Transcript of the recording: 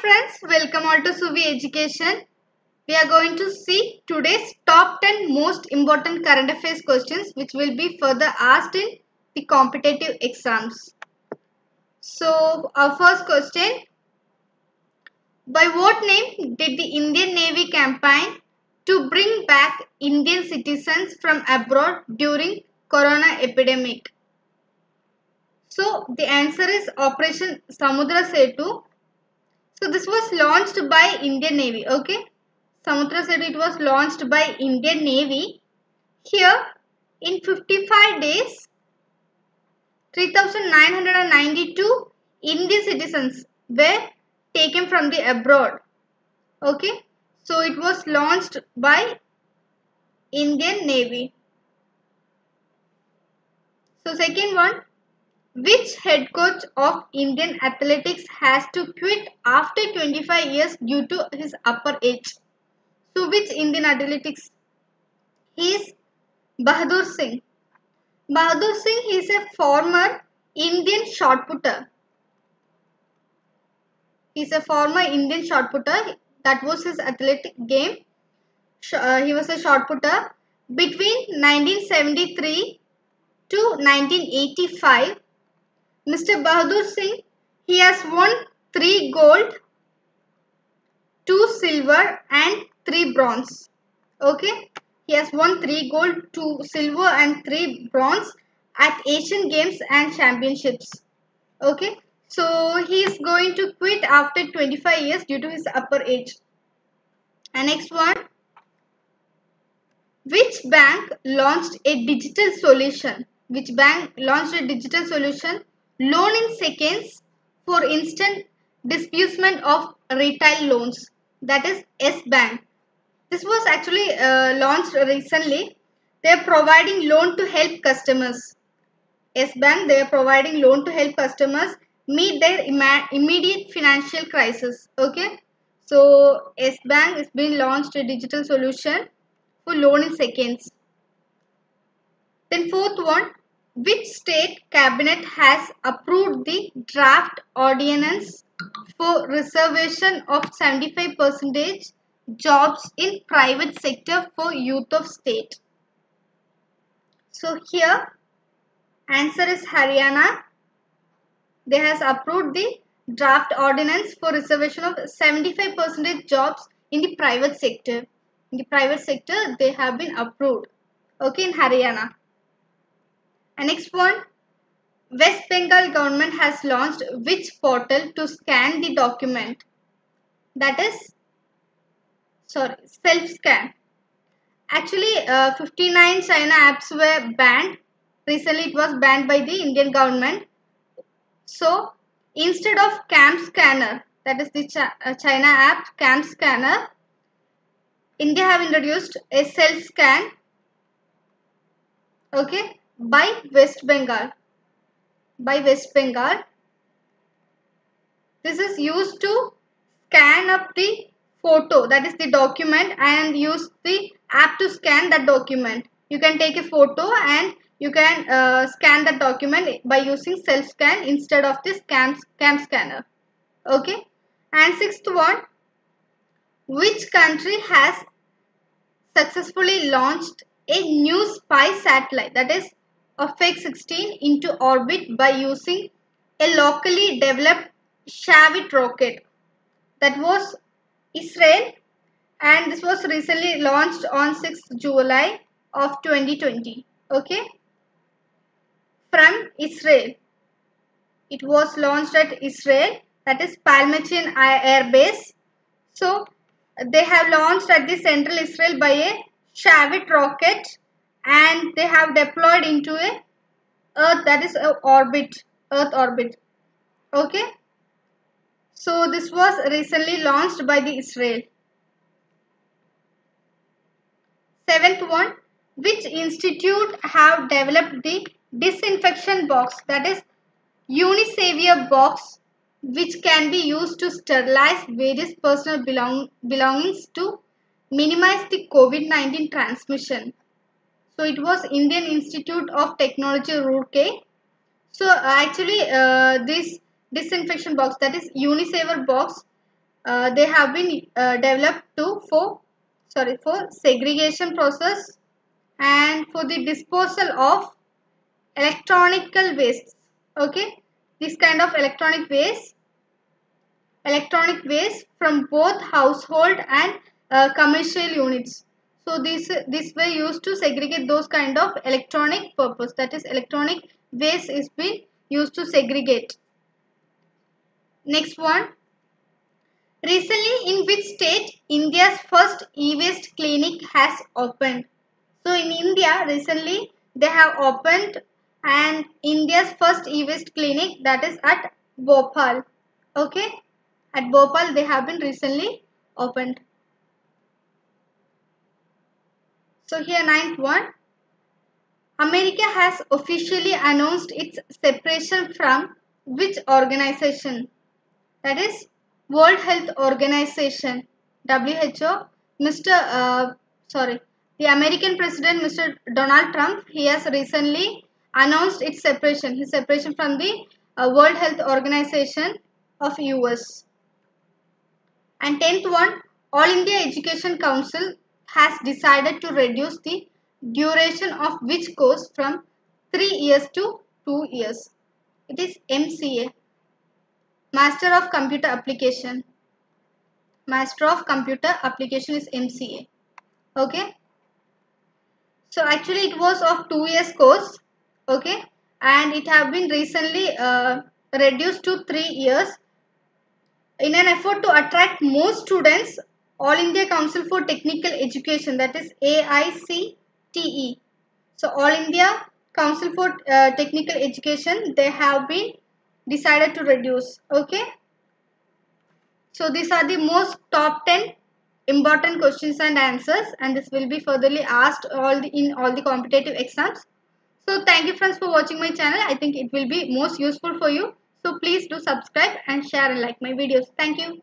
friends, welcome all to Suvi Education. We are going to see today's top 10 most important current affairs questions which will be further asked in the competitive exams. So, our first question, by what name did the Indian Navy campaign to bring back Indian citizens from abroad during corona epidemic? So, the answer is Operation Samudra Setu. So this was launched by Indian Navy. Okay, Samudra Setu, it was launched by Indian Navy. Here in 55 days, 3,992 Indian citizens were taken from the abroad. Okay, so it was launched by Indian Navy. So second one, which head coach of Indian athletics has to quit after 25 years due to his upper age? So which Indian athletics? He is Bahadur Singh. Bahadur Singh is a former Indian shot putter. He is a former Indian shot putter. That was his athletic game. He was a shot putter. Between 1973 to 1985, Mr. Bahadur Singh, he has won 3 gold, 2 silver and 3 bronze. Okay. He has won 3 gold, 2 silver and 3 bronze at Asian Games and Championships. Okay. So he is going to quit after 25 years due to his upper age. And next one. Which bank launched a digital solution? Which bank launched a digital solution? Loan in seconds for instant disbursement of retail loans. That is S Bank. This was actually launched recently. They are providing loan to help customers. S Bank, they are providing loan to help customers meet their immediate financial crisis. Okay. So S Bank is being launched a digital solution for loan in seconds. Then fourth one, which state cabinet has approved the draft ordinance for reservation of 75% jobs in private sector for youth of state? So here answer is Haryana. They has approved the draft ordinance for reservation of 75% jobs in the private sector. In the private sector they have been approved. Okay, in Haryana. And next one, West Bengal government has launched which portal to scan the document? That is, self-scan. Actually, 59 China apps were banned. Recently, it was banned by the Indian government. So, instead of Cam Scanner, that is the China app Cam Scanner, India have introduced a self-scan. Okay, by West Bengal. By West Bengal. This is used to scan up the photo, that is the document, and use the app to scan that document. You can take a photo and you can scan that document by using self-scan instead of this cam scanner. Okay. And sixth one, which country has successfully launched a new spy satellite, that is OFX-16, into orbit by using a locally developed Shavit rocket? That was Israel, and this was recently launched on 6th July of 2020. Okay, from Israel. It was launched at Israel, that is Palmyra Air Base. So they have launched at the central Israel by a Shavit rocket, and they have deployed into a Earth, that is a orbit, Earth orbit. Okay. So this was recently launched by the Israel. Seventh one, which institute have developed the disinfection box, that is Unisavior box, which can be used to sterilize various personal belongings to minimize the COVID-19 transmission? So it was Indian Institute of Technology, Roorkee. So actually this disinfection box, that is Unisaver box, they have been developed for segregation process and for the disposal of electronical waste. Okay, this kind of electronic waste from both household and commercial units. So this way used to segregate those kind of electronic purpose, that is electronic waste is being used to segregate. Next one, recently in which state India's first e-waste clinic has opened? So in India recently they have opened and India's first e-waste clinic, that is at Bhopal. Okay, at Bhopal they have been recently opened. So here ninth one, America has officially announced its separation from which organization? That is World Health Organization, WHO. The American President Mr. Donald Trump, he has recently announced its separation, his separation from the World Health Organization of US. And 10th one, All India Education Council has decided to reduce the duration of which course from 3 years to 2 years. It is MCA, Master of Computer Application. Master of Computer Application is MCA. Okay. So actually it was of 2 years course. Okay. And it have been recently reduced to 3 years. In an effort to attract more students, All India Council for Technical Education, that is AICTE. So All India Council for Technical Education, they have been decided to reduce. Okay. So these are the most top 10 important questions and answers, and this will be furtherly asked in all the competitive exams. So thank you friends for watching my channel. I think it will be most useful for you. So please do subscribe and share and like my videos. Thank you.